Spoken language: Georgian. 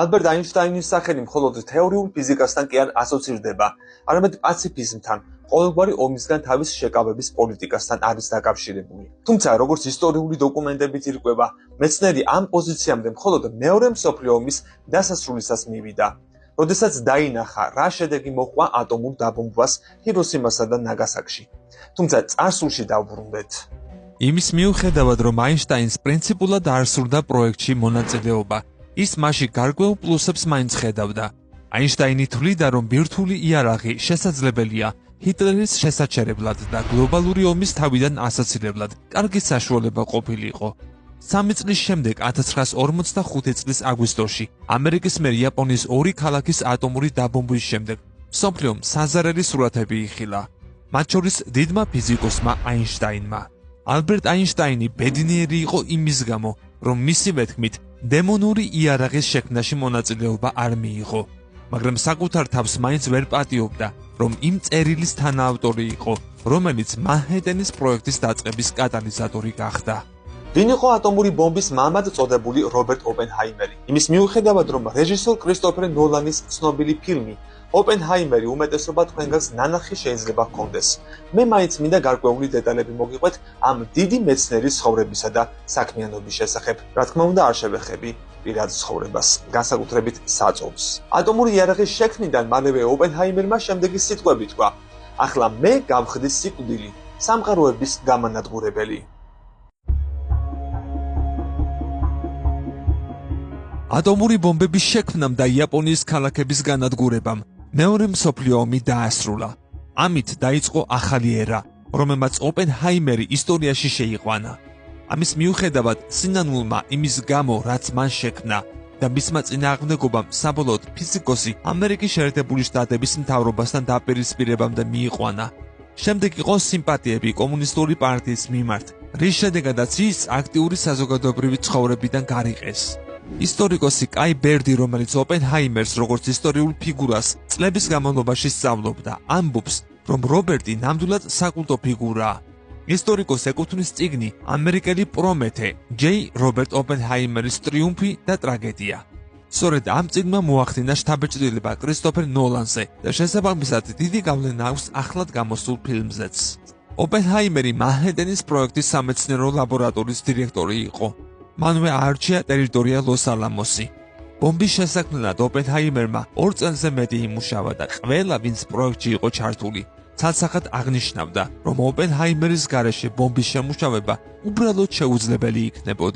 ალბერტ აინშტაინის სახელი მხოლოდ თეორიულ ფიზიკასთან კი არ ასოცირდება, არამედ პაციფიზმთან, ყოველგვარი ომისგან თავის შეკავების პოლიტიკასთან არის დაკავშირებული. თუმცა, როგორც ისტორიული დოკუმენტებით ირკვევა, მეცნიერი ამ პოზიციამდე მხოლოდ მეორე მსოფლიო ომის დასასრულისას მივიდა, როდესაც დაინახა, რა შედეგი მოჰყვა ატომურ დაბომბვას ჰიროსიმასა და ნაგასაკში. თუმცა წარსულში დავბრუნდეთ. იმის მიუხედავად, რომ აინშტაინს პრინციპულად არ სურდა პროექტში მონაწილეობა, ის მასში გარკვეულ პლუსებს მაინც ხედავდა. აინშტაინი თვლიდა, რომ ბირთვული იარაღი შესაძლებელია ჰიტლერის შესაჩერებლად და გლობალური ომის თავიდან ასაცილებლად კარგი საშუალება ყოფილიყო. 3 წლის შემდეგ 1945 წლის აგვისტოში ამერიკის მიერ იაპონიის 2 ქალაქის ატომური დაბომბვის შემდეგ მსოფლიომ საზარელი სურათები იხილა, მათ შორის დიდმა ფიზიკოსმა აინშტაინმა. ალბერტ აინშტაინი ბედნიერი იყო იმის გამო, რომ მისივე თქმით დემონური იარაღის შექმნაში მონაწილეობა არ მიიღო, მაგრამ საკუთარ თავს მაინც ვერ პატიობდა, რომ იმ წერილის თანაავტორი იყო, რომელიც მანჰეტენის პროექტის დაწყების კატალიზატორი გახდა. ვინ იყო ატომური ბომბის მამად წოდებული რობერტ ოპენჰაიმერი? იმის მიუხედავად, რომ რეჟისორ კრისტოფერ ნოლანის ცნობილი ფილმი ოპენჰაიმერი უმეტესობა თქვენგანს ნანახი შეიძლება ჰქონდეს. მე მაინც მინდა გარკვეული დეტალები მოგიყვეთ ამ დიდი მეცნიერის ცხოვრებისა და საქმიანობის შესახებ. რა თქმა უნდა, არ შევეხები პირად ცხოვრებას, განსაკუთრებით საწყობს. ატომური იარაღის შექმნიდან მალევე ოპენჰაიმერმა შემდეგი სიტყვები თქვა: ახლა მე გავხდი სიკვდილი, სამყაროების გამანადგურებელი. ატომური ბომბების შექმნამ და იაპონიის ქალაქების განადგურებამ მეორე მსოფლიო ომი დაასრულა. ამით დაიწყო ახალი ერა, რომელმაც ოპენჰაიმერი ისტორიაში შეიყვანა. ამის მიუხედავად, სინანულმა იმის გამო, რაც მან შექმნა და მისმა წინააღმდეგობამ საბოლოოდ ფიზიკოსი ამერიკის შეერთებული შტატების მთავრობასთან დაპირისპირებამდე მიიყვანა. შემდეგ იყო სიმპათიები კომუნისტური პარტიის მიმართ, რის შედეგადაც ის აქტიური საზოგადოებრივი ცხოვრებიდან გარიყეს. ისტორიკოსი კაი ბერდი, რომელიც ოპენჰაიმერს როგორც ისტორიულ ფიგურას წლების განმავლობაში სწავლობდა, ამბობს, რომ რობერტი ნამდვილად საკულტო ფიგურაა. ისტორიკოს ეკუთვნის წიგნი ამერიკელი პრომეთე ჯეი რობერტ ოპენჰაიმერის ტრიუმფი და ტრაგედია. სწორედ ამ წიგნმა მოახდინა შთაბეჭდილება კრისტოფერ ნოლანზე და შესაბამისად დიდი გავლენა აქვს ახლად გამოსულ ფილმზეც. ოპენჰაიმერი მანჰეტენის პროექტის სამეცნიერო ლაბორატორიის დირექტორი იყო. მანვე აარჩია ტერიტორია ლოს-ალამოსი. ბომბის შესაქმნელად ოპენჰაიმერმა 2 წელზე მეტი იმუშავა და ყველა, ვინც პროექტში იყო ჩართული, ცალსახად აღნიშნავდა, რომ ოპენჰაიმერის გარეშე ბომბის შემუშავება უბრალოდ შეუძლებელი იქნებოდა.